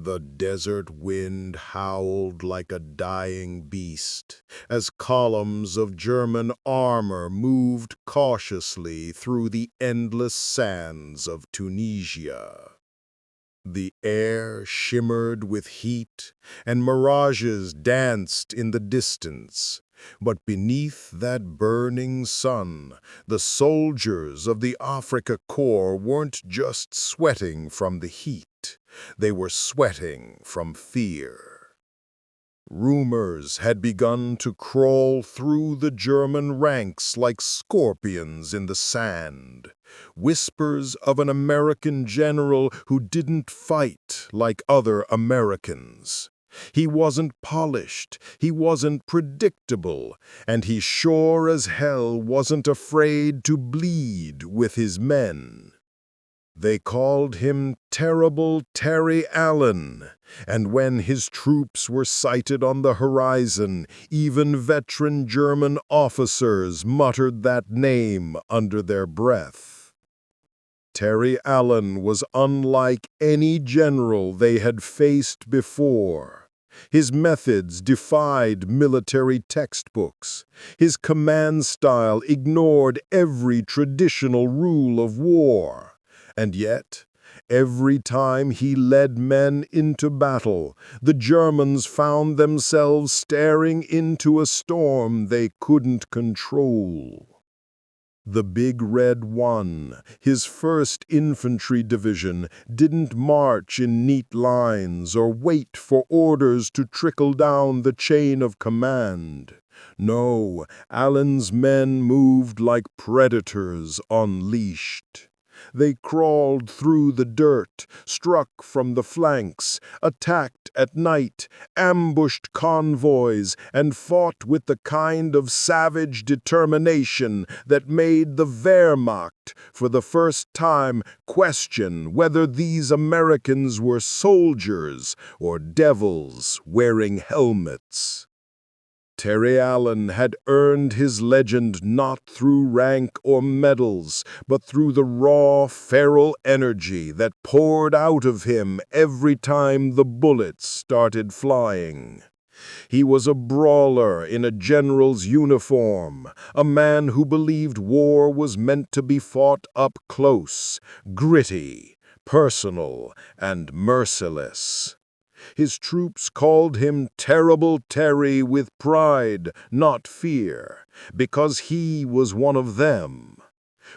The desert wind howled like a dying beast as columns of German armor moved cautiously through the endless sands of Tunisia. The air shimmered with heat, and mirages danced in the distance. But beneath that burning sun, the soldiers of the Afrika Korps weren't just sweating from the heat. They were sweating from fear. Rumors had begun to crawl through the German ranks like scorpions in the sand. Whispers of an American general who didn't fight like other Americans. He wasn't polished, he wasn't predictable, and he sure as hell wasn't afraid to bleed with his men. They called him Terrible Terry Allen, and when his troops were sighted on the horizon, even veteran German officers muttered that name under their breath. Terry Allen was unlike any general they had faced before. His methods defied military textbooks. His command style ignored every traditional rule of war. And yet, every time he led men into battle, the Germans found themselves staring into a storm they couldn't control. The Big Red One, his 1st Infantry Division, didn't march in neat lines or wait for orders to trickle down the chain of command. No, Allen's men moved like predators unleashed. They crawled through the dirt, struck from the flanks, attacked at night, ambushed convoys, and fought with the kind of savage determination that made the Wehrmacht, for the first time, question whether these Americans were soldiers or devils wearing helmets. Terry Allen had earned his legend not through rank or medals, but through the raw, feral energy that poured out of him every time the bullets started flying. He was a brawler in a general's uniform, a man who believed war was meant to be fought up close, gritty, personal, and merciless. His troops called him Terrible Terry with pride, not fear, because he was one of them.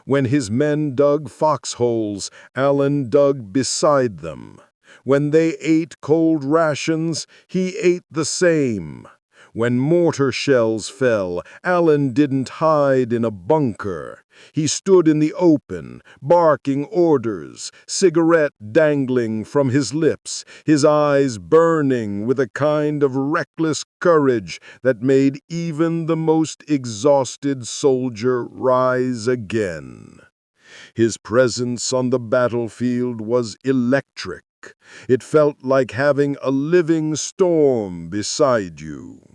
When his men dug foxholes, Allen dug beside them. When they ate cold rations, he ate the same. When mortar shells fell, Allen didn't hide in a bunker. He stood in the open, barking orders, cigarette dangling from his lips, his eyes burning with a kind of reckless courage that made even the most exhausted soldier rise again. His presence on the battlefield was electric. It felt like having a living storm beside you.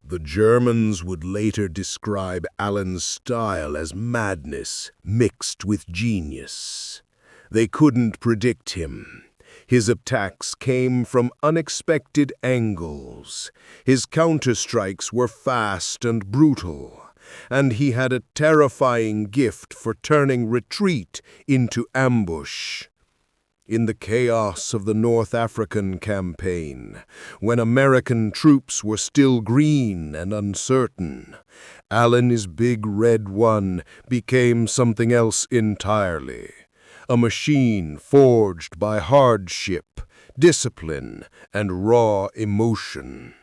The Germans would later describe Allen's style as madness mixed with genius. They couldn't predict him. His attacks came from unexpected angles. His counterstrikes were fast and brutal, and he had a terrifying gift for turning retreat into ambush. In the chaos of the North African campaign, when American troops were still green and uncertain, Allen's Big Red One became something else entirely. A machine forged by hardship, discipline, and raw emotion.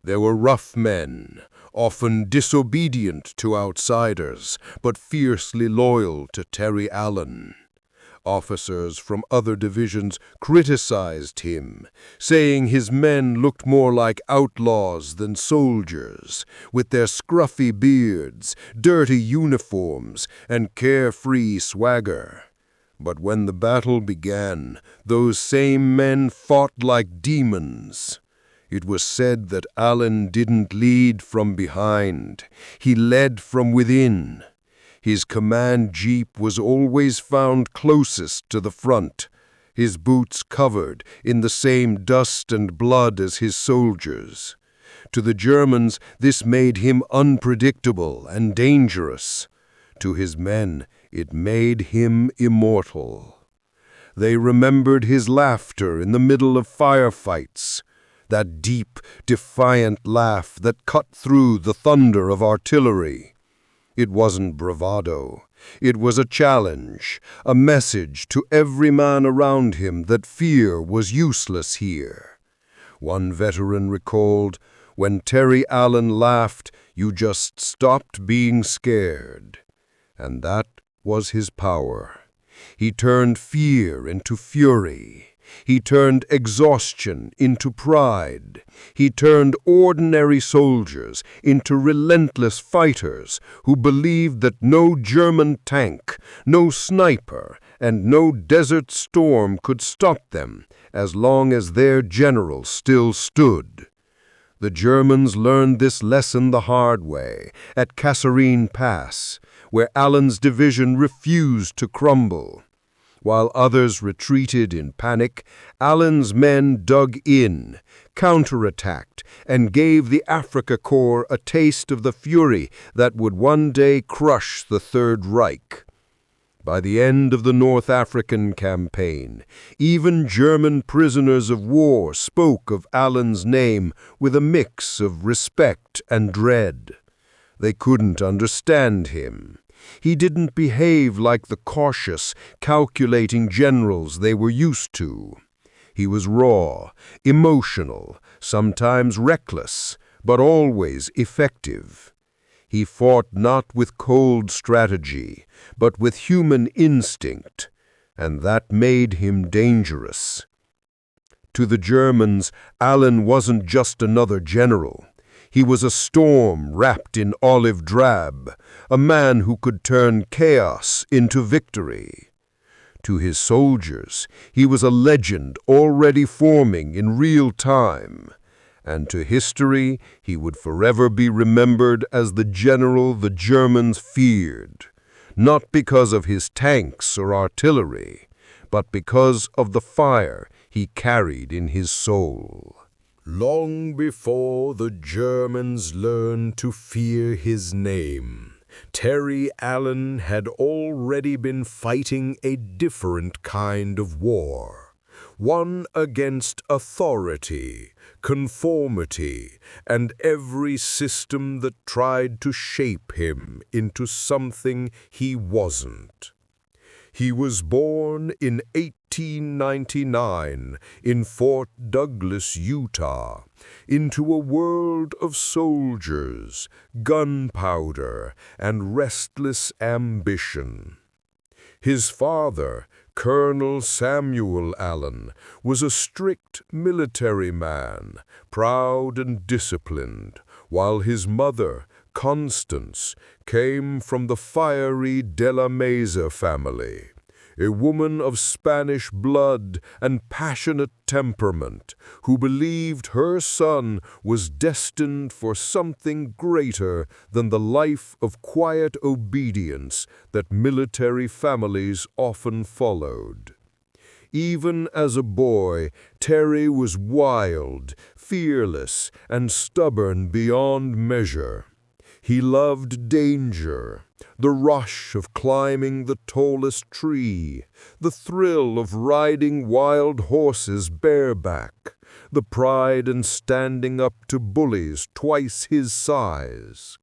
There were rough men, often disobedient to outsiders, but fiercely loyal to Terry Allen. Officers from other divisions criticized him, saying his men looked more like outlaws than soldiers, with their scruffy beards, dirty uniforms, and carefree swagger. But when the battle began, those same men fought like demons. It was said that Allen didn't lead from behind, he led from within. His command jeep was always found closest to the front, his boots covered in the same dust and blood as his soldiers. To the Germans, this made him unpredictable and dangerous. To his men, it made him immortal. They remembered his laughter in the middle of firefights, that deep, defiant laugh that cut through the thunder of artillery. It wasn't bravado. It was a challenge, a message to every man around him that fear was useless here. One veteran recalled, "When Terry Allen laughed, you just stopped being scared." And that was his power. He turned fear into fury. He turned exhaustion into pride. He turned ordinary soldiers into relentless fighters who believed that no German tank, no sniper, and no desert storm could stop them as long as their general still stood. The Germans learned this lesson the hard way at Kasserine Pass, where Allen's division refused to crumble. While others retreated in panic, Allen's men dug in, counterattacked, and gave the Afrika Korps a taste of the fury that would one day crush the Third Reich. By the end of the North African campaign, even German prisoners of war spoke of Allen's name with a mix of respect and dread. They couldn't understand him. He didn't behave like the cautious, calculating generals they were used to. He was raw, emotional, sometimes reckless, but always effective. He fought not with cold strategy, but with human instinct, and that made him dangerous. To the Germans, Allen wasn't just another general. He was a storm wrapped in olive drab, a man who could turn chaos into victory. To his soldiers, he was a legend already forming in real time. And to history, he would forever be remembered as the general the Germans feared, not because of his tanks or artillery, but because of the fire he carried in his soul. Long before the Germans learned to fear his name, Terry Allen had already been fighting a different kind of war, one against authority, conformity, and every system that tried to shape him into something he wasn't. He was born in 1899 in Fort Douglas, Utah, into a world of soldiers, gunpowder, and restless ambition. His father, Colonel Samuel Allen, was a strict military man, proud and disciplined, while his mother, Constance, came from the fiery De la Mesa family, a woman of Spanish blood and passionate temperament who believed her son was destined for something greater than the life of quiet obedience that military families often followed. Even as a boy, Terry was wild, fearless, and stubborn beyond measure. He loved danger, the rush of climbing the tallest tree, the thrill of riding wild horses bareback, the pride in standing up to bullies twice his size.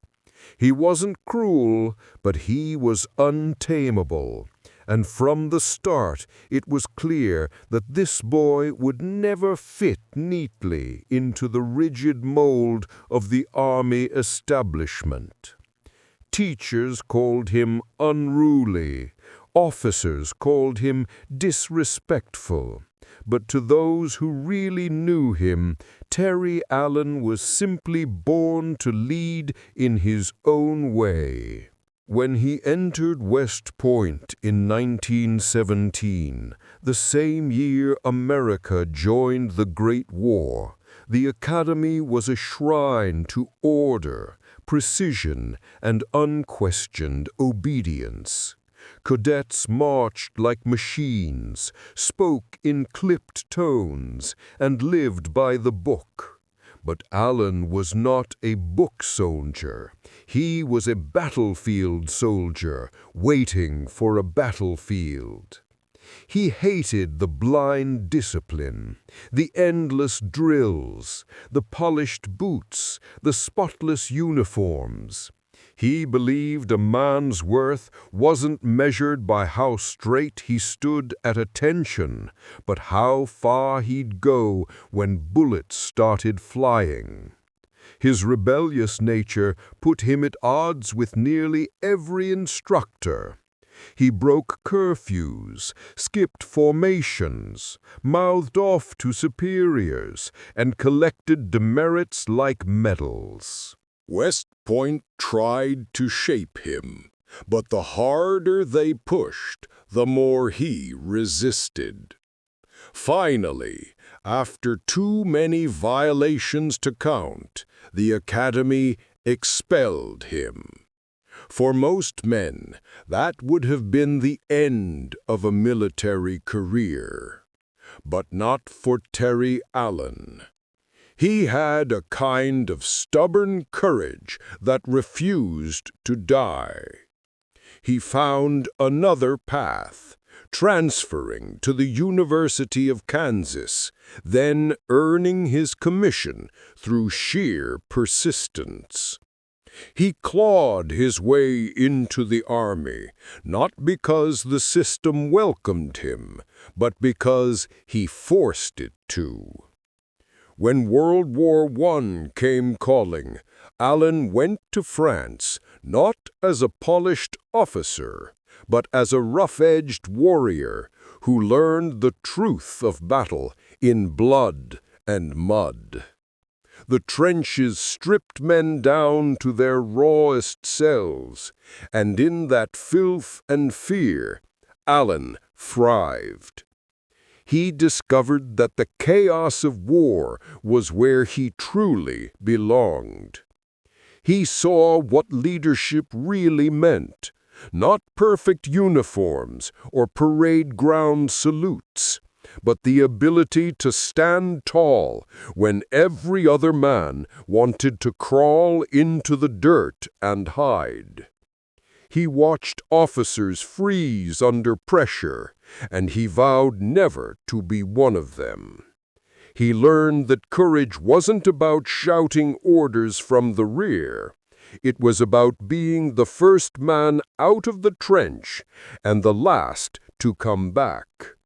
He wasn't cruel, but he was untamable. And from the start, it was clear that this boy would never fit neatly into the rigid mold of the army establishment. Teachers called him unruly. Officers called him disrespectful. But to those who really knew him, Terry Allen was simply born to lead in his own way. When he entered West Point in 1917, the same year America joined the Great War, the Academy was a shrine to order, precision, and unquestioned obedience. Cadets marched like machines, spoke in clipped tones, and lived by the book. But Allen was not a book soldier. He was a battlefield soldier, waiting for a battlefield. He hated the blind discipline, the endless drills, the polished boots, the spotless uniforms. He believed a man's worth wasn't measured by how straight he stood at attention, but how far he'd go when bullets started flying. His rebellious nature put him at odds with nearly every instructor. He broke curfews, skipped formations, mouthed off to superiors, and collected demerits like medals. West Point tried to shape him, but the harder they pushed, the more he resisted. Finally, after too many violations to count, the Academy expelled him. For most men, that would have been the end of a military career. But not for Terry Allen. He had a kind of stubborn courage that refused to die. He found another path, transferring to the University of Kansas, then earning his commission through sheer persistence. He clawed his way into the Army, not because the system welcomed him, but because he forced it to. When World War I came calling, Allen went to France not as a polished officer, but as a rough-edged warrior who learned the truth of battle in blood and mud. The trenches stripped men down to their rawest cells, and in that filth and fear, Allen thrived. He discovered that the chaos of war was where he truly belonged. He saw what leadership really meant, not perfect uniforms or parade ground salutes, but the ability to stand tall when every other man wanted to crawl into the dirt and hide. He watched officers freeze under pressure, and he vowed never to be one of them. He learned that courage wasn't about shouting orders from the rear. It was about being the first man out of the trench and the last to come back.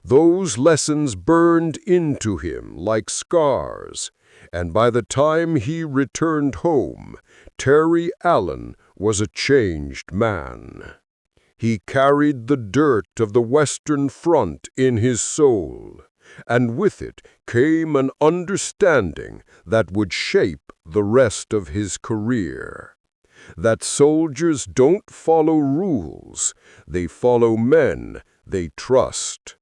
Those lessons burned into him like scars, and by the time he returned home, Terry Allen was a changed man. He carried the dirt of the Western Front in his soul, and with it came an understanding that would shape the rest of his career. That soldiers don't follow rules, they follow men they trust.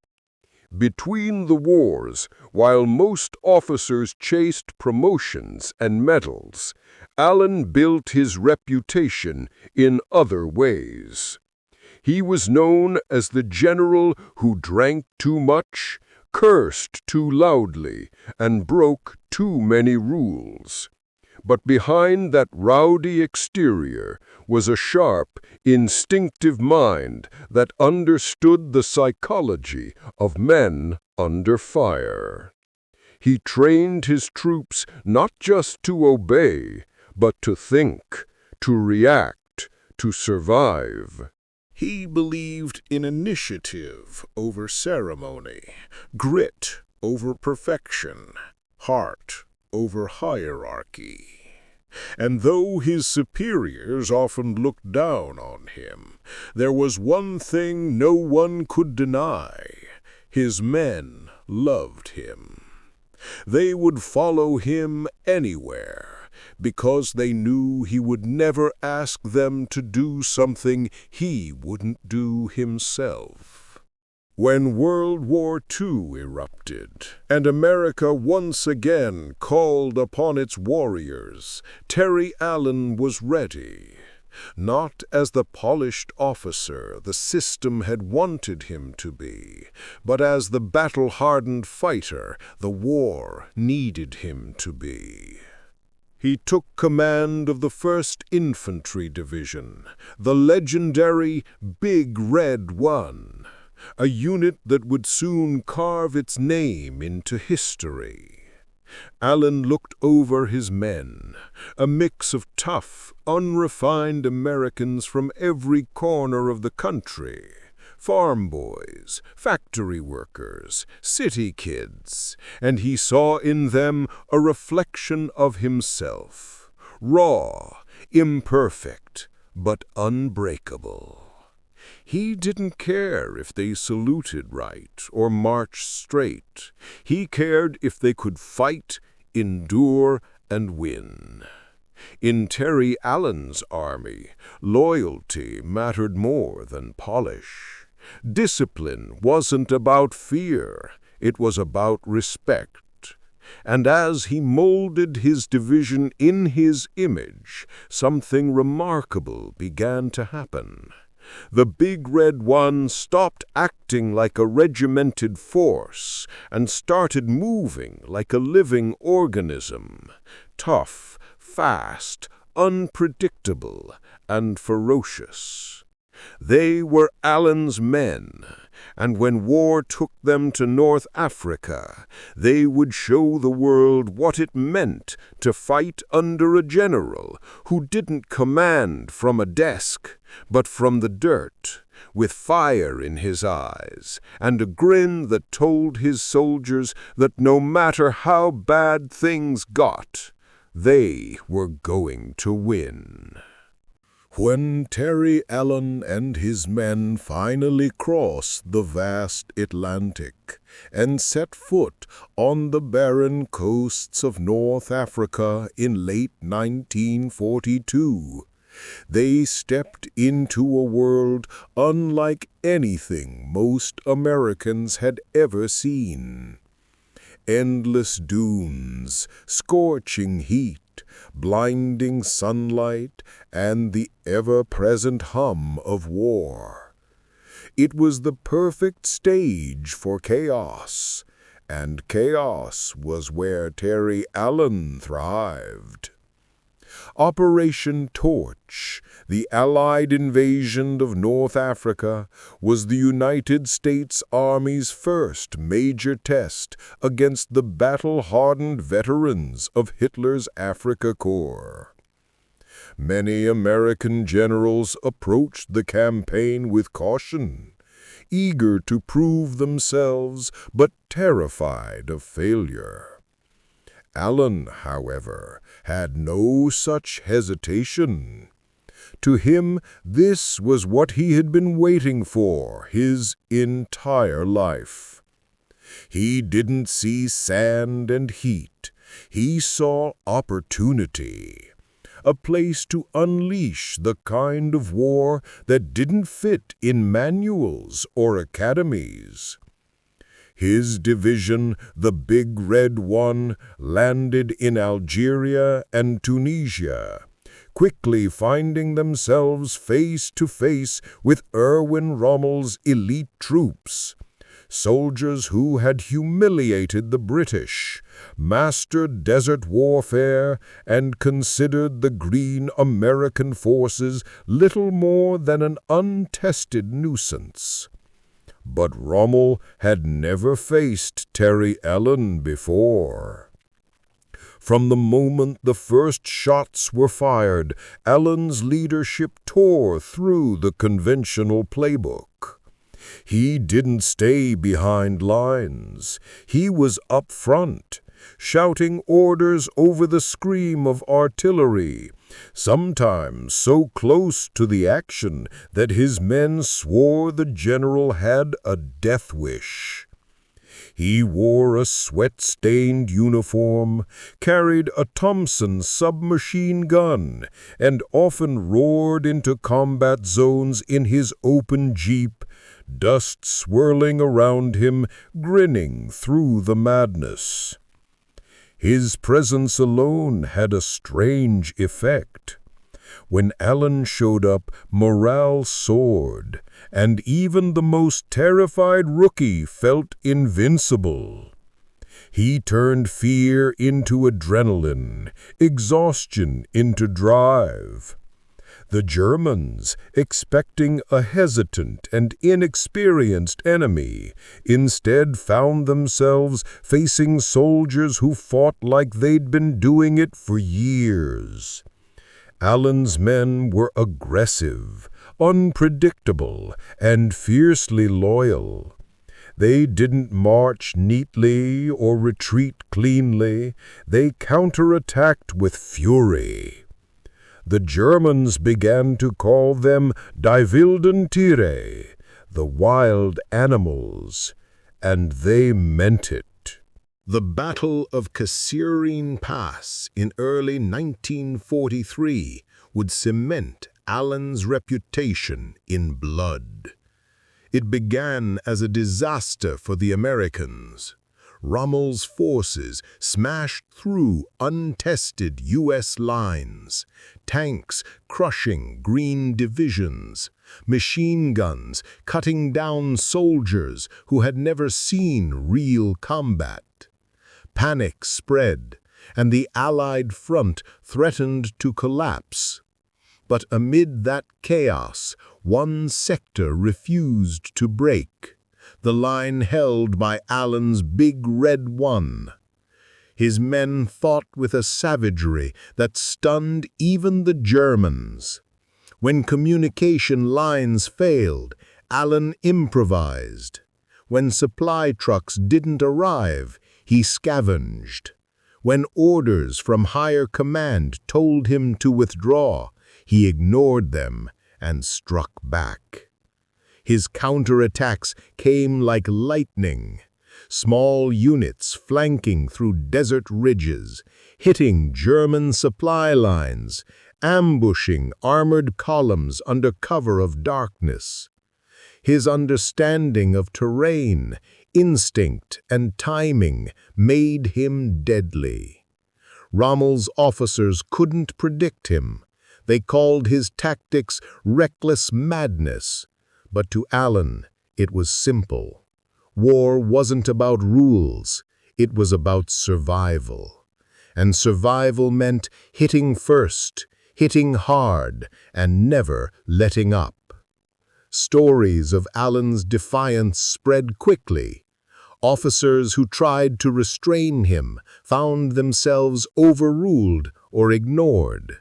Between the wars, while most officers chased promotions and medals, Allen built his reputation in other ways. He was known as the general who drank too much, cursed too loudly, and broke too many rules. But behind that rowdy exterior was a sharp, instinctive mind that understood the psychology of men under fire. He trained his troops not just to obey, but to think, to react, to survive. He believed in initiative over ceremony, grit over perfection, heart over hierarchy. And though his superiors often looked down on him, there was one thing no one could deny: his men loved him. They would follow him anywhere, because they knew he would never ask them to do something he wouldn't do himself. When World War II erupted, and America once again called upon its warriors, Terry Allen was ready. Not as the polished officer the system had wanted him to be, but as the battle-hardened fighter the war needed him to be. He took command of the 1st Infantry Division, the legendary Big Red One, a unit that would soon carve its name into history. Allen looked over his men, a mix of tough, unrefined Americans from every corner of the country. Farm boys, factory workers, city kids, and he saw in them a reflection of himself, raw, imperfect, but unbreakable. He didn't care if they saluted right or marched straight. He cared if they could fight, endure, and win. In Terry Allen's army, loyalty mattered more than polish. Discipline wasn't about fear, it was about respect. And as he molded his division in his image, something remarkable began to happen. The Big Red One stopped acting like a regimented force and started moving like a living organism, tough, fast, unpredictable, and ferocious. They were Allen's men, and when war took them to North Africa, they would show the world what it meant to fight under a general who didn't command from a desk, but from the dirt, with fire in his eyes and a grin that told his soldiers that no matter how bad things got, they were going to win. When Terry Allen and his men finally crossed the vast Atlantic and set foot on the barren coasts of North Africa in late 1942, they stepped into a world unlike anything most Americans had ever seen. Endless dunes, scorching heat, blinding sunlight, and the ever-present hum of war. It was the perfect stage for chaos, and chaos was where Terry Allen thrived. Operation Torch, the Allied invasion of North Africa, was the United States Army's first major test against the battle-hardened veterans of Hitler's Afrika Korps. Many American generals approached the campaign with caution, eager to prove themselves but terrified of failure. Allen, however, had no such hesitation. To him, this was what he had been waiting for his entire life. He didn't see sand and heat. He saw opportunity, a place to unleash the kind of war that didn't fit in manuals or academies. His division, the Big Red One, landed in Algeria and Tunisia, quickly finding themselves face to face with Erwin Rommel's elite troops, soldiers who had humiliated the British, mastered desert warfare, and considered the green American forces little more than an untested nuisance. But Rommel had never faced Terry Allen before. From the moment the first shots were fired, Allen's leadership tore through the conventional playbook. He didn't stay behind lines. He was up front, shouting orders over the scream of artillery, sometimes so close to the action that his men swore the general had a death wish. He wore a sweat-stained uniform, carried a Thompson submachine gun, and often roared into combat zones in his open Jeep, dust swirling around him, grinning through the madness. His presence alone had a strange effect. When Allen showed up, morale soared, and even the most terrified rookie felt invincible. He turned fear into adrenaline, exhaustion into drive. The Germans, expecting a hesitant and inexperienced enemy, instead found themselves facing soldiers who fought like they'd been doing it for years. Allen's men were aggressive, unpredictable, and fiercely loyal. They didn't march neatly or retreat cleanly. They counterattacked with fury. The Germans began to call them die wilden Tiere, the wild animals, and they meant it. The Battle of Kasserine Pass in early 1943 would cement Allen's reputation in blood. It began as a disaster for the Americans. Rommel's forces smashed through untested U.S. lines, tanks crushing green divisions, machine guns cutting down soldiers who had never seen real combat. Panic spread, and the Allied front threatened to collapse. But amid that chaos, one sector refused to break, the line held by Allen's Big Red One. His men fought with a savagery that stunned even the Germans. When communication lines failed, Allen improvised. When supply trucks didn't arrive, he scavenged. When orders from higher command told him to withdraw, he ignored them and struck back. His counterattacks came like lightning, small units flanking through desert ridges, hitting German supply lines, ambushing armored columns under cover of darkness. His understanding of terrain, instinct, and timing made him deadly. Rommel's officers couldn't predict him. They called his tactics reckless madness. But to Allen, it was simple. War wasn't about rules. It was about survival. And survival meant hitting first, hitting hard, and never letting up. Stories of Allen's defiance spread quickly. Officers who tried to restrain him found themselves overruled or ignored.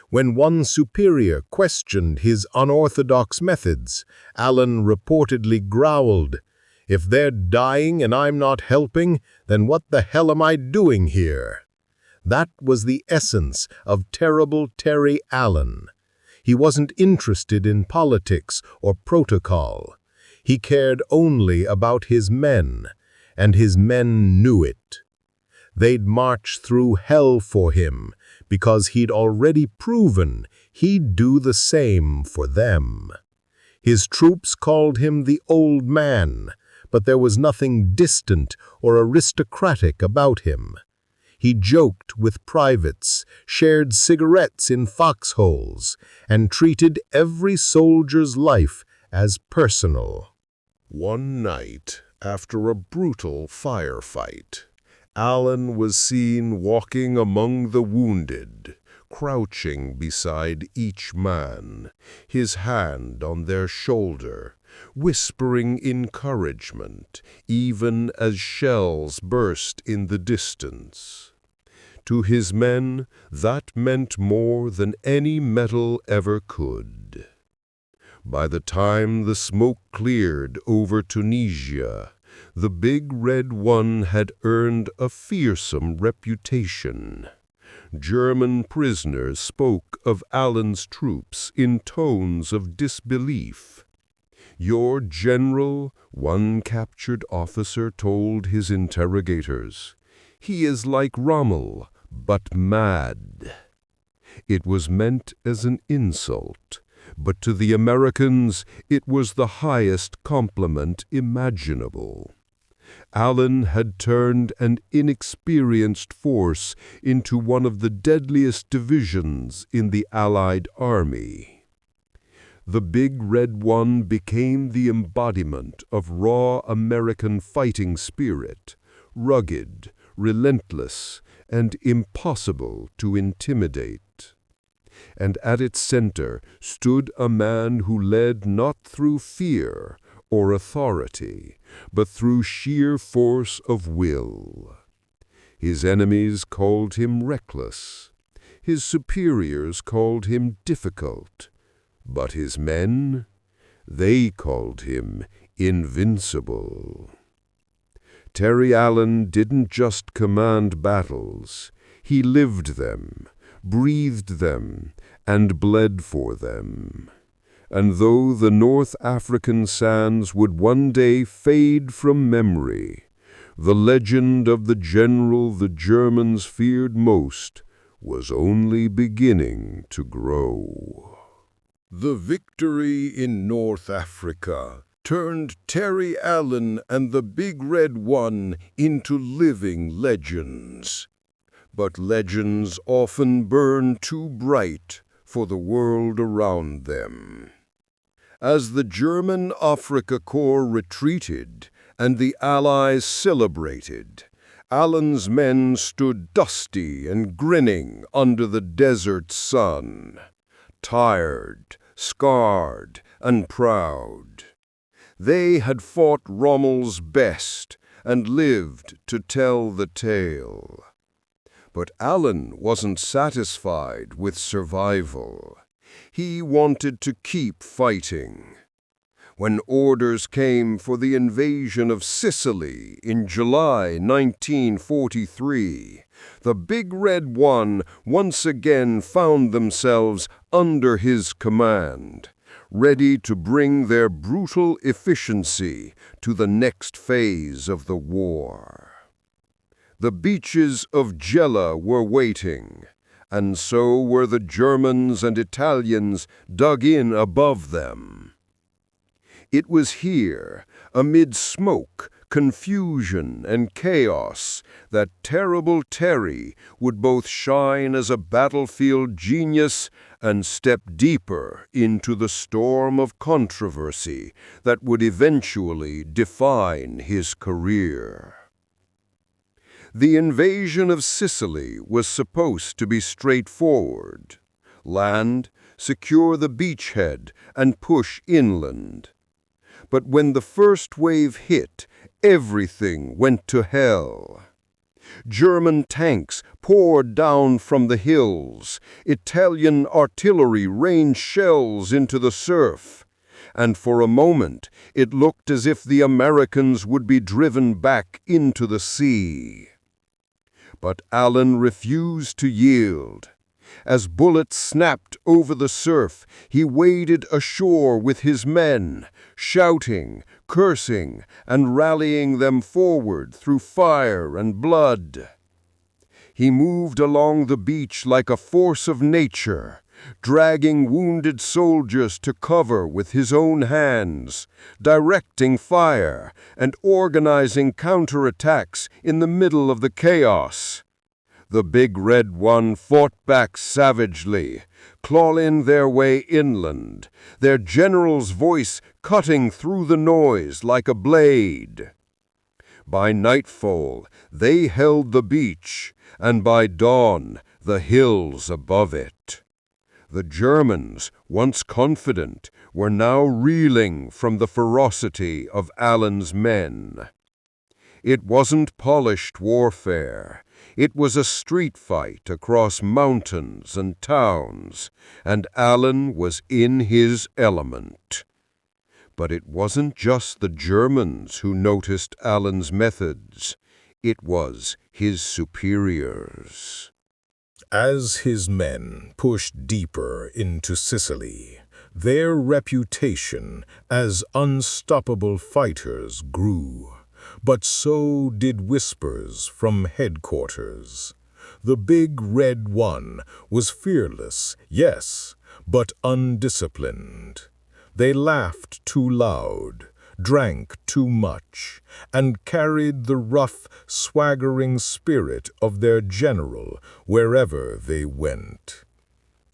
When one superior questioned his unorthodox methods, Allen reportedly growled, "If they're dying and I'm not helping, then what the hell am I doing here?" That was the essence of Terrible Terry Allen. He wasn't interested in politics or protocol. He cared only about his men, and his men knew it. They'd march through hell for him because he'd already proven he'd do the same for them. His troops called him the Old Man, but there was nothing distant or aristocratic about him. He joked with privates, shared cigarettes in foxholes, and treated every soldier's life as personal. One night, after a brutal firefight, Allen was seen walking among the wounded, crouching beside each man, his hand on their shoulder, whispering encouragement, even as shells burst in the distance. To his men, that meant more than any medal ever could. By the time the smoke cleared over Tunisia, the Big Red One had earned a fearsome reputation. German prisoners spoke of Allen's troops in tones of disbelief. "Your general," one captured officer told his interrogators, "he is like Rommel, but mad." It was meant as an insult, but to the Americans it was the highest compliment imaginable. Allen had turned an inexperienced force into one of the deadliest divisions in the Allied army. The Big Red One became the embodiment of raw American fighting spirit, rugged, relentless, and impossible to intimidate. And at its center stood a man who led not through fear or authority, but through sheer force of will. His enemies called him reckless. His superiors called him difficult. But his men, they called him invincible. Terry Allen didn't just command battles. He lived them, breathed them, and bled for them. And though the North African sands would one day fade from memory, the legend of the general the Germans feared most was only beginning to grow. The victory in North Africa turned Terry Allen and the Big Red One into living legends. But legends often burn too bright for the world around them. As the German Afrika Korps retreated and the Allies celebrated, Allen's men stood dusty and grinning under the desert sun, tired, scarred, and proud. They had fought Rommel's best and lived to tell the tale. But Allen wasn't satisfied with survival. He wanted to keep fighting. When orders came for the invasion of Sicily in July 1943, the Big Red One once again found themselves under his command, ready to bring their brutal efficiency to the next phase of the war. The beaches of Gela were waiting, and so were the Germans and Italians dug in above them. It was here, amid smoke, confusion, and chaos, that terrible Terry would both shine as a battlefield genius and step deeper into the storm of controversy that would eventually define his career. The invasion of Sicily was supposed to be straightforward. Land, secure the beachhead, and push inland. But when the first wave hit, everything went to hell. German tanks poured down from the hills. Italian artillery rained shells into the surf. And for a moment, it looked as if the Americans would be driven back into the sea. But Allen refused to yield. As bullets snapped over the surf, he waded ashore with his men, shouting, cursing, and rallying them forward through fire and blood. He moved along the beach like a force of nature, dragging wounded soldiers to cover with his own hands, directing fire and organizing counterattacks in the middle of the chaos. The Big Red One fought back savagely, clawing their way inland, their general's voice cutting through the noise like a blade. By nightfall, they held the beach, and by dawn, the hills above it. The Germans, once confident, were now reeling from the ferocity of Allen's men. It wasn't polished warfare. It was a street fight across mountains and towns, and Allen was in his element. But it wasn't just the Germans who noticed Allen's methods. It was his superiors. As his men pushed deeper into Sicily, their reputation as unstoppable fighters grew. But so did whispers from headquarters. The Big Red One was fearless, yes, but undisciplined. They laughed too loud, drank too much, and carried the rough, swaggering spirit of their general wherever they went.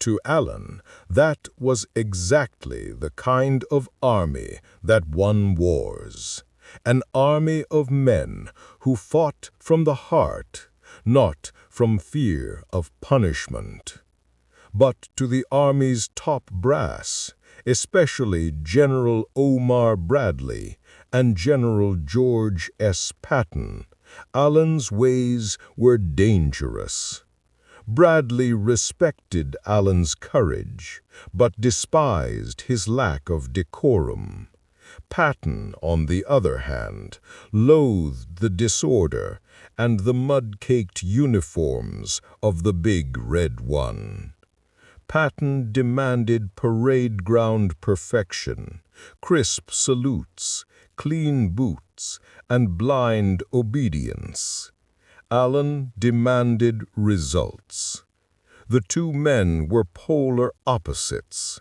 To Allen, that was exactly the kind of army that won wars. An army of men who fought from the heart, not from fear of punishment. But to the Army's top brass, especially General Omar Bradley and General George S. Patton, Allen's ways were dangerous. Bradley respected Allen's courage, but despised his lack of decorum. Patton, on the other hand, loathed the disorder and the mud-caked uniforms of the Big Red One. Patton demanded parade ground perfection, crisp salutes, clean boots, and blind obedience. Allen demanded results. The two men were polar opposites.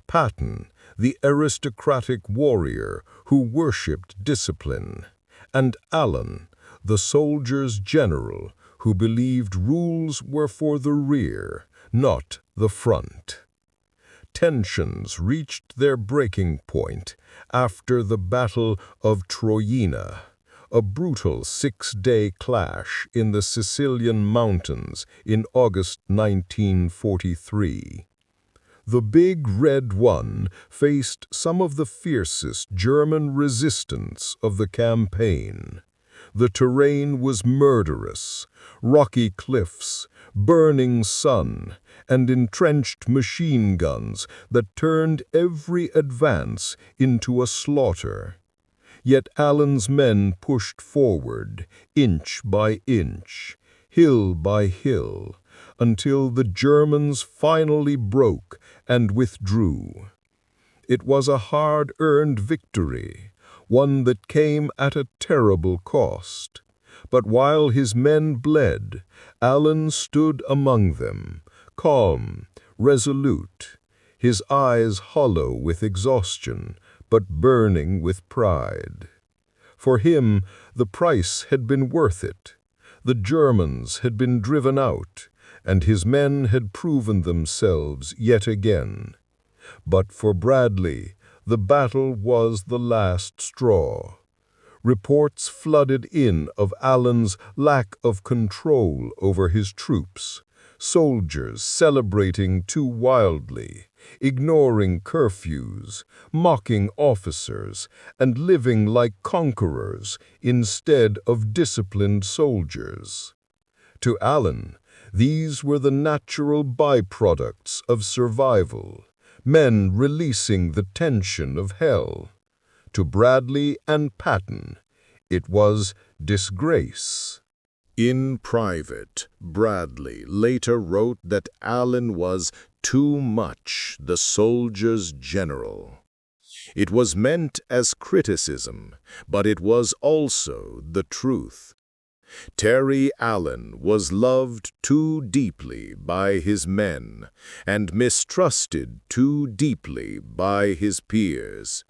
Patton, the aristocratic warrior who worshipped discipline, and Allen, the soldier's general who believed rules were for the rear, not the front. Tensions reached their breaking point after the Battle of Troina, a brutal six-day clash in the Sicilian mountains in August 1943. The Big Red One faced some of the fiercest German resistance of the campaign. The terrain was murderous, rocky cliffs, burning sun, and entrenched machine guns that turned every advance into a slaughter. Yet Allen's men pushed forward, inch by inch, hill by hill, until the Germans finally broke and withdrew. It was a hard-earned victory, one that came at a terrible cost. But while his men bled, Allen stood among them, calm, resolute, his eyes hollow with exhaustion, but burning with pride. For him, the price had been worth it. The Germans had been driven out, and his men had proven themselves yet again. But for Bradley, the battle was the last straw. Reports flooded in of Allen's lack of control over his troops, soldiers celebrating too wildly, ignoring curfews, mocking officers, and living like conquerors instead of disciplined soldiers. To Allen, these were the natural byproducts of survival, men releasing the tension of hell. To Bradley and Patton, it was disgrace. In private, Bradley later wrote that Allen was too much the soldier's general. It was meant as criticism, but it was also the truth. Terry Allen was loved too deeply by his men and mistrusted too deeply by his peers.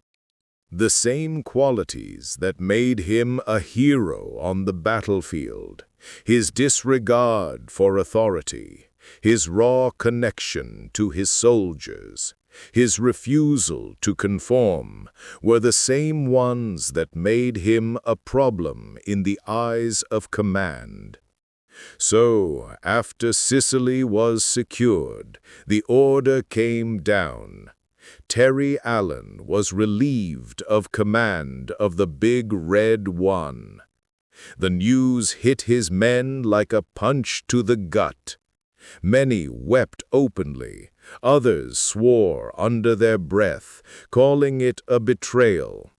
The same qualities that made him a hero on the battlefield, his disregard for authority, his raw connection to his soldiers, his refusal to conform, were the same ones that made him a problem in the eyes of command. So, after Sicily was secured, the order came down. Terry Allen was relieved of command of the Big Red One. The news hit his men like a punch to the gut. Many wept openly, others swore under their breath, calling it a betrayal.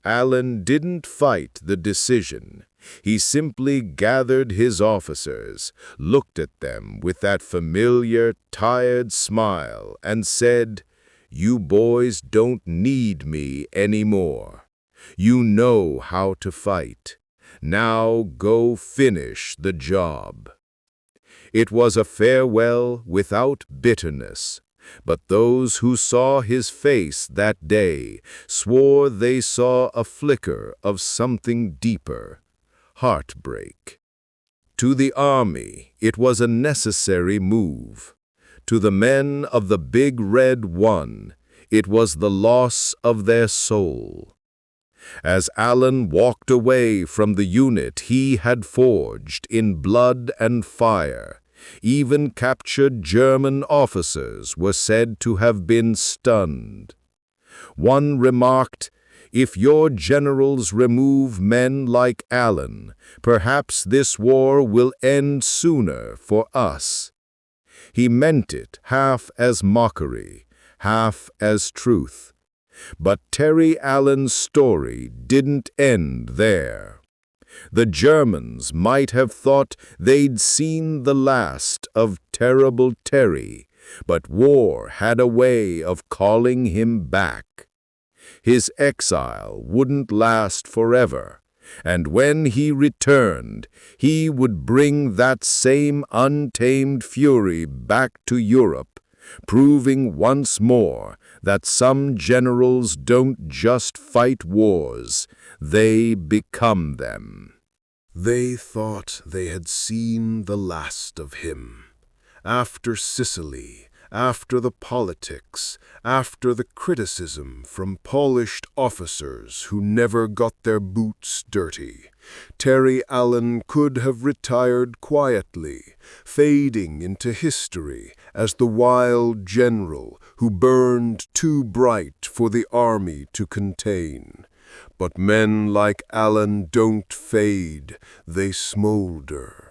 Allen didn't fight the decision. He simply gathered his officers, looked at them with that familiar, tired smile, and said, "You boys don't need me anymore. You know how to fight. Now go finish the job." It was a farewell without bitterness, But those who saw his face that day swore they saw a flicker of something deeper, heartbreak. To the army, it was a necessary move. To the men of the Big Red One, it was the loss of their soul. As Allen walked away from the unit he had forged in blood and fire, even captured German officers were said to have been stunned. One remarked, "If your generals remove men like Allen, perhaps this war will end sooner for us." He meant it half as mockery, half as truth. But Terry Allen's story didn't end there. The Germans might have thought they'd seen the last of terrible Terry, but war had a way of calling him back. His exile wouldn't last forever, and when he returned, he would bring that same untamed fury back to Europe, proving once more that some generals don't just fight wars, they become them. They thought they had seen the last of him. After Sicily, after the politics, after the criticism from polished officers who never got their boots dirty, Terry Allen could have retired quietly, fading into history as the wild general who burned too bright for the army to contain. But men like Allen don't fade, they smolder.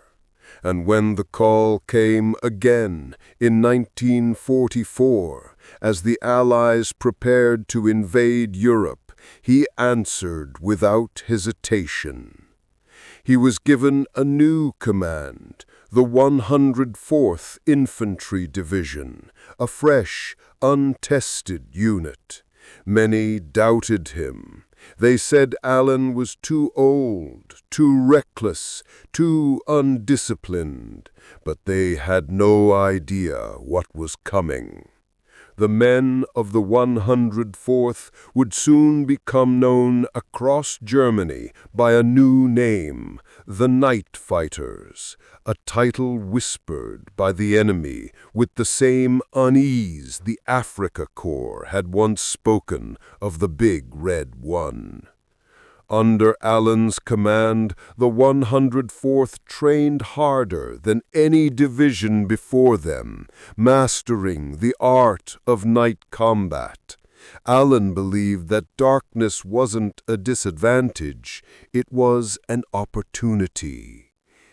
And when the call came again in 1944, as the Allies prepared to invade Europe, he answered without hesitation. He was given a new command, the 104th Infantry Division, a fresh, untested unit. Many doubted him. They said Allen was too old, too reckless, too undisciplined, but they had no idea what was coming. The men of the 104th would soon become known across Germany by a new name, the Night Fighters, a title whispered by the enemy with the same unease the Africa Corps had once spoken of the Big Red One. Under Allen's command, the 104th trained harder than any division before them, mastering the art of night combat. Allen believed that darkness wasn't a disadvantage, it was an opportunity.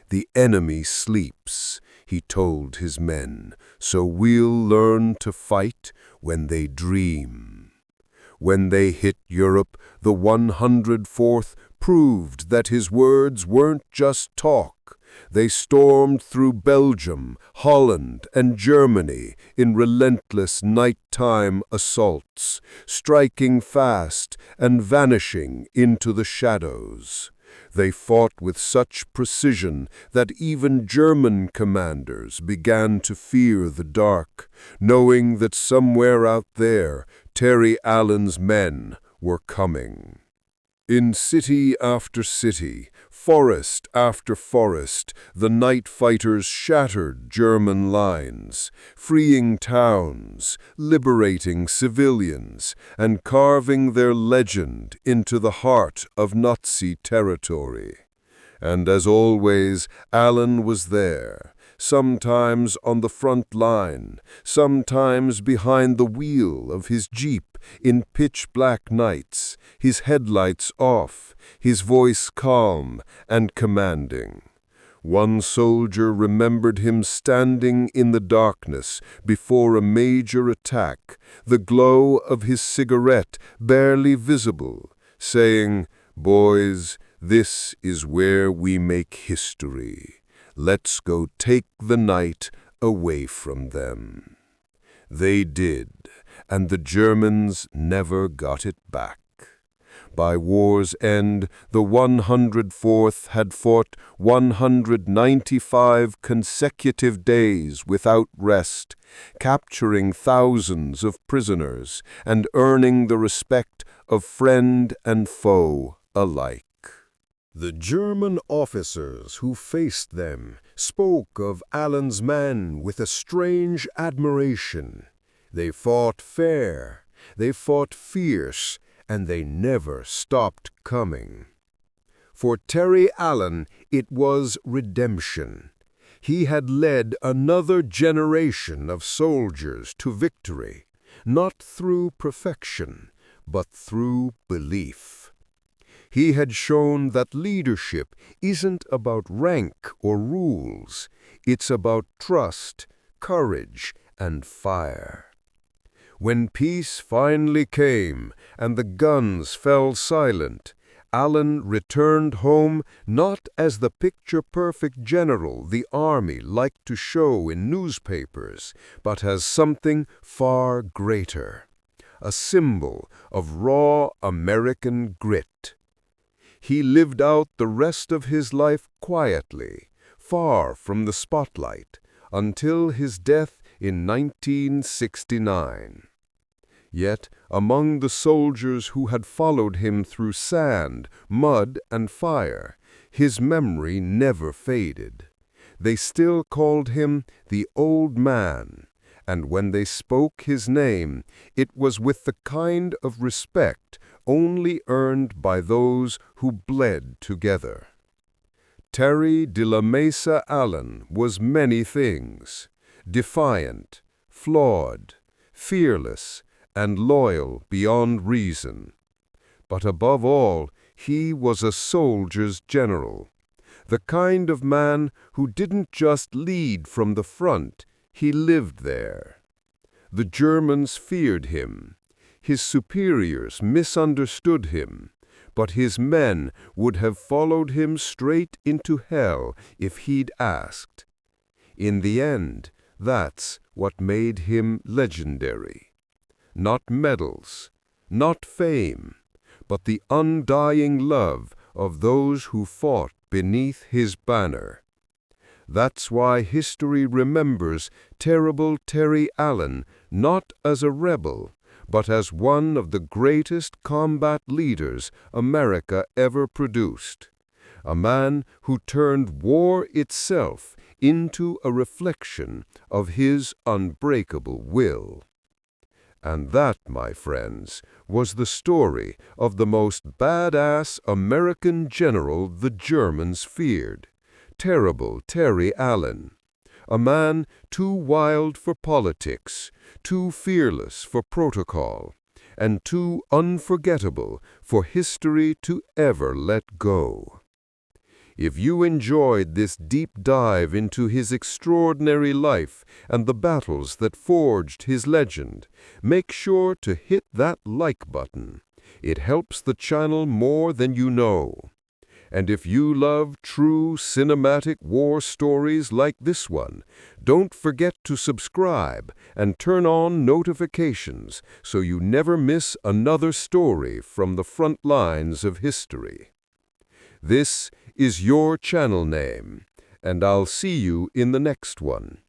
"The enemy sleeps," he told his men, "so we'll learn to fight when they dream." When they hit Europe, the 104th proved that his words weren't just talk. They stormed through Belgium, Holland, and Germany in relentless nighttime assaults, striking fast and vanishing into the shadows. They fought with such precision that even German commanders began to fear the dark, knowing that somewhere out there, Terry Allen's men were coming. In city after city, forest after forest, the night fighters shattered German lines, freeing towns, liberating civilians, and carving their legend into the heart of Nazi territory. And as always, Allen was there, sometimes on the front line, sometimes behind the wheel of his Jeep in pitch-black nights, his headlights off, his voice calm and commanding. One soldier remembered him standing in the darkness before a major attack, the glow of his cigarette barely visible, saying, "Boys, this is where we make history. Let's go take the night away from them." They did, and the Germans never got it back. By war's end, the 104th had fought 195 consecutive days without rest, capturing thousands of prisoners and earning the respect of friend and foe alike. The German officers who faced them spoke of Allen's men with a strange admiration. They fought fair, they fought fierce, and they never stopped coming. For Terry Allen, it was redemption. He had led another generation of soldiers to victory, not through perfection, but through belief. He had shown that leadership isn't about rank or rules. It's about trust, courage, and fire. When peace finally came and the guns fell silent, Allen returned home not as the picture-perfect general the army liked to show in newspapers, but as something far greater, a symbol of raw American grit. He lived out the rest of his life quietly, far from the spotlight, until his death in 1969. Yet, among the soldiers who had followed him through sand, mud, and fire, his memory never faded. They still called him the Old Man, and when they spoke his name, it was with the kind of respect only earned by those who bled together. Terry de la Mesa Allen was many things: defiant, flawed, fearless, and loyal beyond reason. But above all, he was a soldier's general, the kind of man who didn't just lead from the front, he lived there. The Germans feared him. His superiors misunderstood him, but his men would have followed him straight into hell if he'd asked. In the end, that's what made him legendary. Not medals, not fame, but the undying love of those who fought beneath his banner. That's why history remembers terrible Terry Allen not as a rebel, but as one of the greatest combat leaders America ever produced. A man who turned war itself into a reflection of his unbreakable will. And that, my friends, was the story of the most badass American general the Germans feared, terrible Terry Allen. A man too wild for politics, too fearless for protocol, and too unforgettable for history to ever let go. If you enjoyed this deep dive into his extraordinary life and the battles that forged his legend, make sure to hit that like button. It helps the channel more than you know. And if you love true cinematic war stories like this one, don't forget to subscribe and turn on notifications so you never miss another story from the front lines of history. This is your channel name, and I'll see you in the next one.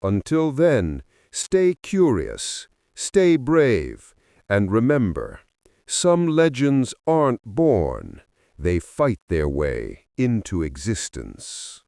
Until then, stay curious, stay brave, and remember, some legends aren't born. They fight their way into existence.